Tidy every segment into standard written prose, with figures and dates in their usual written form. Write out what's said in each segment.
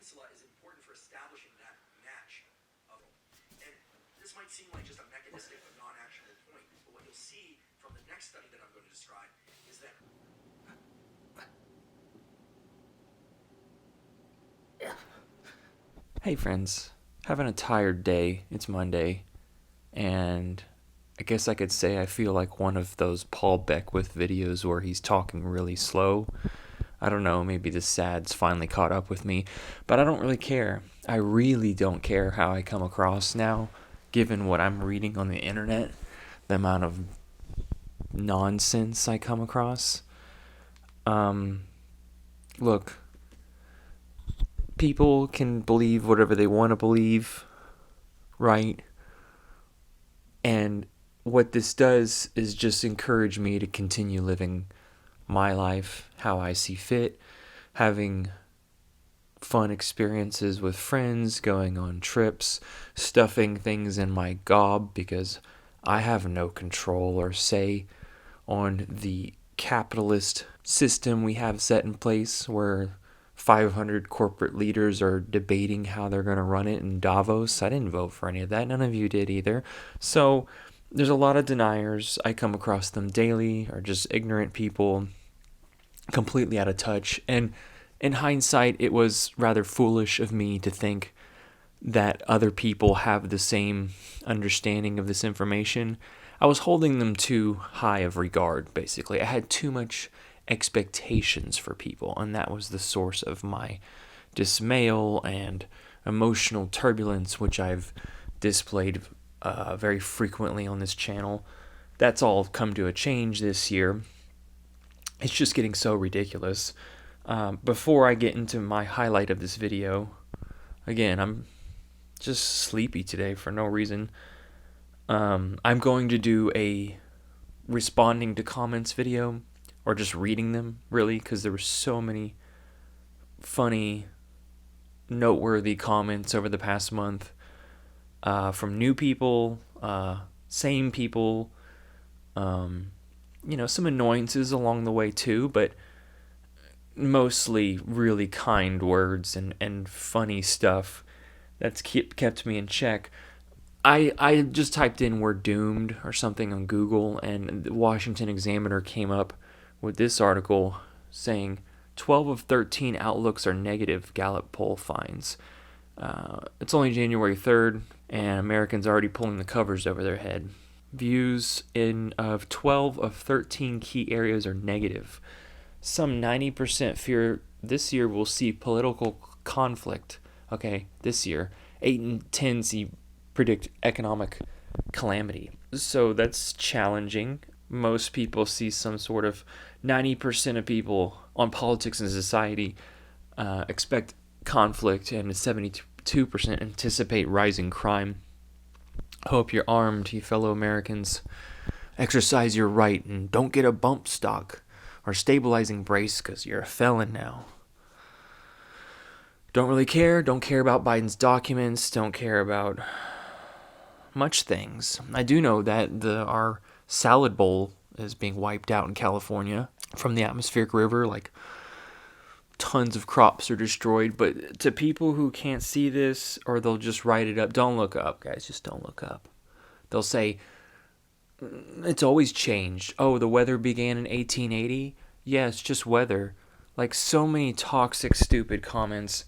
peninsula is important for establishing that match of it. And this might seem like just a mechanistic but non-actionable point, but what you'll see from the next study that I'm going to describe is that Hey friends, having a tired day. It's Monday, and I guess I could say I feel like one of those Paul Beckwith videos where he's talking really slow. I don't know, maybe the sad's finally caught up with me, but I don't really care. I really don't care how I come across now, given what I'm reading on the internet, the amount of nonsense I come across. Look, people can believe whatever they want to believe, right? And what this does is just encourage me to continue living my life how I see fit, having fun experiences with friends, going on trips, stuffing things in my gob because I have no control or say on the capitalist system we have set in place where 500 corporate leaders are debating how they're going to run it in Davos. I didn't vote for any of that. None of you did either. So there's a lot of deniers. I come across them daily, or just ignorant people, completely out of touch. And in hindsight, it was rather foolish of me to think that other people have the same understanding of this information. I was holding them too high of regard, basically. I had too much expectations for people, and that was the source of my dismay and emotional turbulence, which I've displayed very frequently on this channel. That's all come to a change this year. It's just getting so ridiculous. Before I get into my highlight of this video, again, I'm just sleepy today for no reason. I'm going to do a responding to comments video, or just reading them, really, because there were so many funny, noteworthy comments over the past month from new people, same people, some annoyances along the way too, but mostly really kind words and funny stuff that's kept me in check. I just typed in "we're doomed" or something on Google, and the Washington Examiner came up with this article saying 12 of 13 outlooks are negative, Gallup poll finds. It's only January 3rd, and Americans are already pulling the covers over their head. Views of 12 of 13 key areas are negative. Some 90% fear this year we'll see political conflict. Okay, this year. 8 and 10 predict economic calamity. So that's challenging. Most people see some sort of 90% of people on politics and society expect conflict, and 72% anticipate rising crime. Hope you're armed, you fellow Americans. Exercise your right and don't get a bump stock or stabilizing brace because you're a felon now. Don't really care. Don't care about Biden's documents. Don't care about much things. I do know that our salad bowl is being wiped out in California from the atmospheric river. Like, tons of crops are destroyed. But to people who can't see this, or they'll just write it up, don't look up, guys. Just don't look up. They'll say, it's always changed. Oh, the weather began in 1880? Yeah, it's just weather. Like, so many toxic, stupid comments,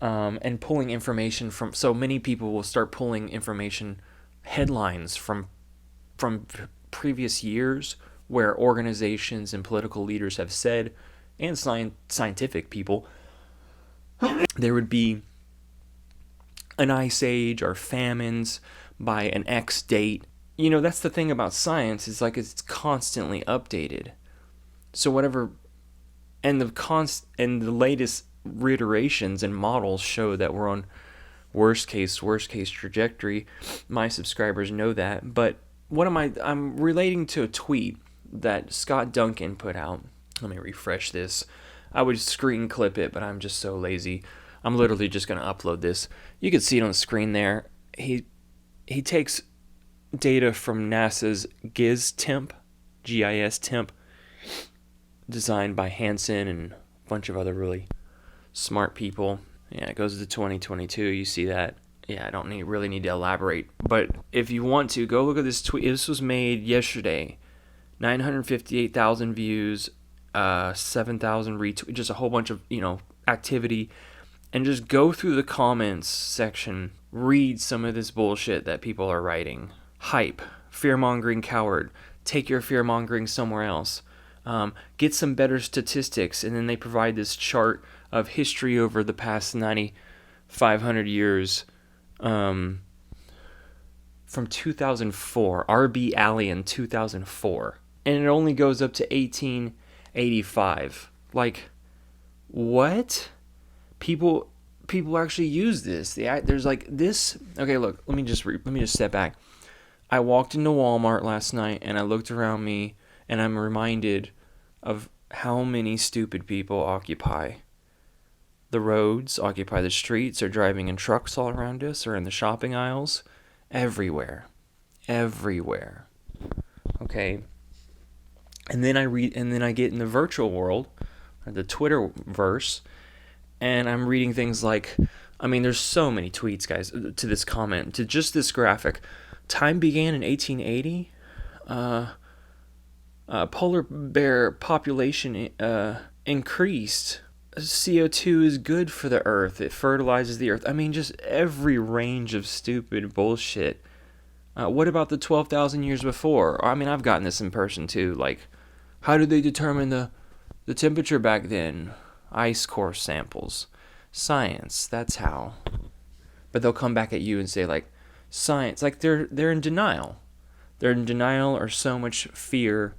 and pulling information from... So many people will start pulling information, headlines from previous years where organizations and political leaders have said, and scientific people, there would be an ice age or famines by an X date. That's the thing about science, is like it's constantly updated. So whatever, and the latest reiterations and models show that we're on worst case trajectory. My subscribers know that. But I'm relating to a tweet that Scott Duncan put out. Let me refresh this. I would screen clip it, but I'm just so lazy. I'm literally just going to upload this. You can see it on the screen there. He takes data from NASA's GIS-TEMP, GIS-TEMP, designed by Hansen and a bunch of other really smart people. Yeah, it goes to 2022. You see that. Yeah, I don't really need to elaborate. But if you want to, go look at this tweet. This was made yesterday. 958,000 views, 7,000 retweets, just a whole bunch of, activity. And just go through the comments section. Read some of this bullshit that people are writing. Hype. Fear-mongering coward. Take your fear-mongering somewhere else. Get some better statistics. And then they provide this chart of history over the past 9,500 years. From 2004. R.B. Allen, 2004. And it only goes up to 1885. Like, what? People actually use this. There's like this. Okay, look. Let me just step back. I walked into Walmart last night and I looked around me and I'm reminded of how many stupid people occupy the roads, occupy the streets, are driving in trucks all around us, or in the shopping aisles, everywhere. Okay. And then I get in the virtual world, or the Twitterverse, and I'm reading things like, there's so many tweets, guys, to this comment, to just this graphic. Time began in 1880. Polar bear population increased. CO2 is good for the earth. It fertilizes the earth. Just every range of stupid bullshit. What about the 12,000 years before? I've gotten this in person too. Like, how did they determine the temperature back then? Ice core samples. Science, that's how. But they'll come back at you and say, like, science. Like, they're in denial. They're in denial or so much fear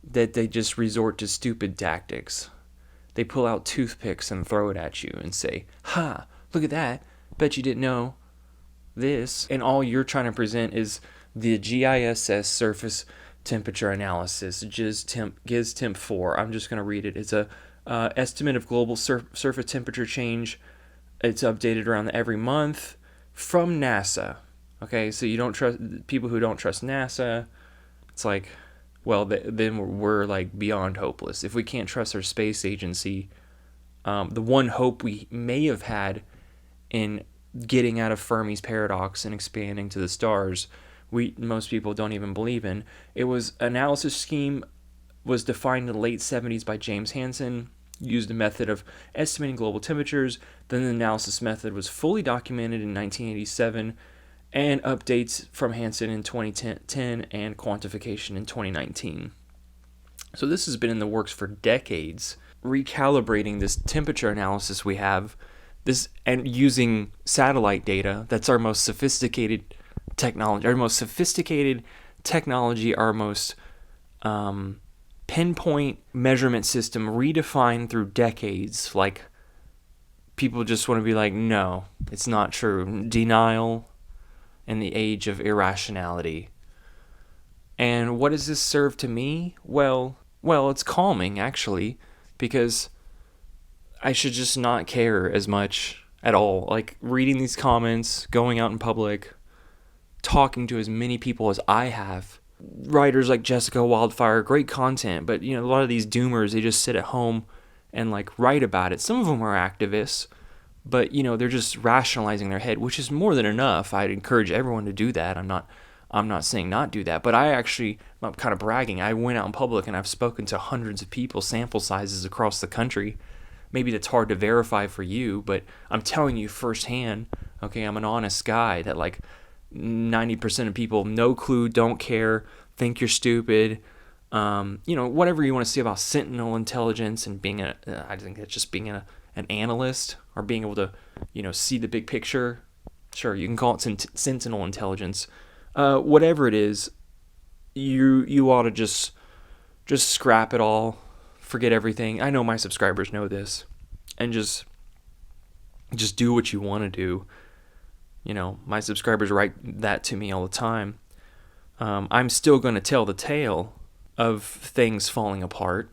that they just resort to stupid tactics. They pull out toothpicks and throw it at you and say, ha, look at that. Bet you didn't know this. And all you're trying to present is the GISS surface temperature analysis, GIS Temp 4. I'm just going to read it. It's a estimate of global surface temperature change. It's updated around every month from NASA. Okay, so you don't trust people who don't trust NASA. It's like, well, then we're like beyond hopeless. If we can't trust our space agency, the one hope we may have had in getting out of Fermi's paradox and expanding to the stars, most people don't even believe in. It was analysis scheme was defined in the late 70s by James Hansen, used a method of estimating global temperatures. Then the analysis method was fully documented in 1987, and updates from Hansen in 2010 and quantification in 2019. So this has been in the works for decades, recalibrating this temperature analysis we have, this and using satellite data. That's our most sophisticated technology, our most pinpoint measurement system, redefined through decades. Like, people just want to be like, no, it's not true. Denial in the age of irrationality. And what does this serve to me? Well, it's calming, actually, because I should just not care as much at all. Like, reading these comments, going out in public, talking to as many people as I have. Writers like Jessica Wildfire, great content, but a lot of these doomers, they just sit at home and like write about it. Some of them are activists, but they're just rationalizing their head, which is more than enough. I'd encourage everyone to do that. I'm not saying not do that, but I'm kind of bragging. I went out in public and I've spoken to hundreds of people, sample sizes across the country. Maybe that's hard to verify for you, but I'm telling you firsthand, okay, I'm an honest guy, that like 90% of people, no clue, don't care, think you're stupid. Whatever you want to say about sentinel intelligence and being I think that's just being an analyst, or being able to, see the big picture. Sure, you can call it sentinel intelligence. Whatever it is, you ought to just scrap it all, forget everything. I know my subscribers know this, and just do what you want to do. My subscribers write that to me all the time. I'm still going to tell the tale of things falling apart.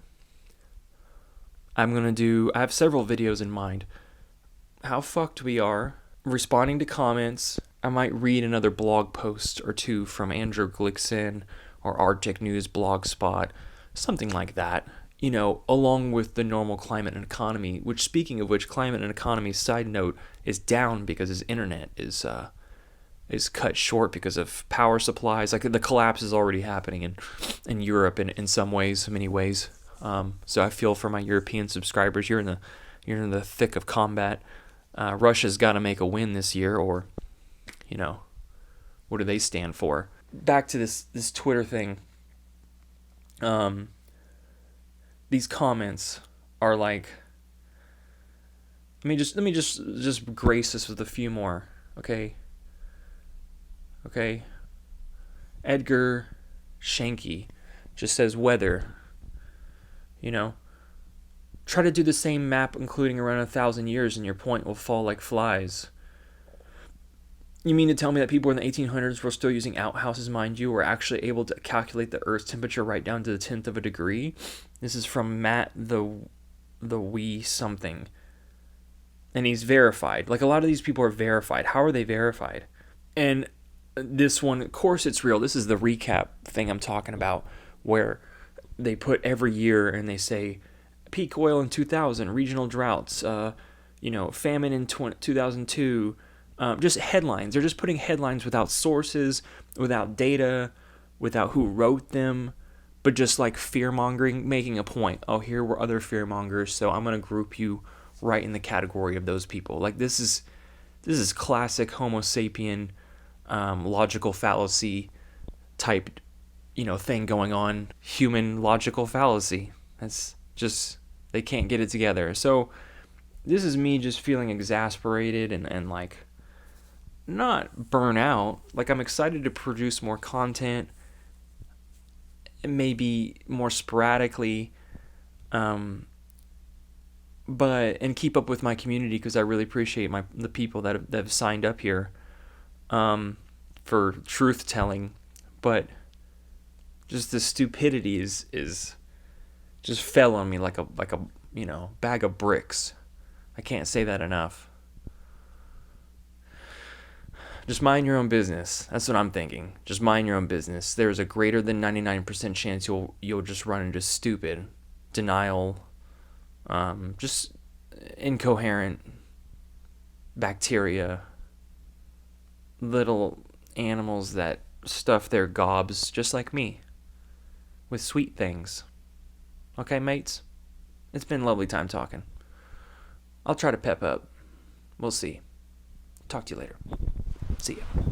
I have several videos in mind. How fucked we are, responding to comments. I might read another blog post or two from Andrew Glickson or Arctic News Blogspot, something like that. along with the normal climate and economy, which, speaking of which, climate and economy, side note, is down because his internet is cut short because of power supplies. Like, the collapse is already happening in Europe in some ways, many ways. So I feel for my European subscribers. You're in the thick of combat. Russia's got to make a win this year, or, what do they stand for? Back to this Twitter thing. These comments are like, let me just grace this with a few more, okay? Edgar Shanky just says weather. Try to do the same map including around 1,000 years and your point will fall like flies. You mean to tell me that people in the 1800s were still using outhouses, mind you, were actually able to calculate the Earth's temperature right down to the 10th of a degree? This is from Matt the Wee something. And he's verified. Like, a lot of these people are verified. How are they verified? And this one, of course it's real. This is the recap thing I'm talking about, where they put every year and they say peak oil in 2000, regional droughts, famine in 2002, just headlines. They're just putting headlines without sources, without data, without who wrote them, but just like fear-mongering, making a point. Oh, here were other fear-mongers, so I'm going to group you right in the category of those people. Like, this is classic Homo sapien, logical fallacy type, thing going on. Human logical fallacy. That's just, they can't get it together. So this is me just feeling exasperated and like, not burn out. Like, I'm excited to produce more content, maybe more sporadically, and keep up with my community, because I really appreciate the people that have signed up here for truth telling. But just the stupidity is just fell on me like a bag of bricks. I can't say that enough. Just mind your own business. That's what I'm thinking. Just mind your own business. There's a greater than 99% chance you'll just run into stupid denial, just incoherent bacteria, little animals that stuff their gobs just like me with sweet things. Okay, mates? It's been a lovely time talking. I'll try to pep up. We'll see. Talk to you later. See ya.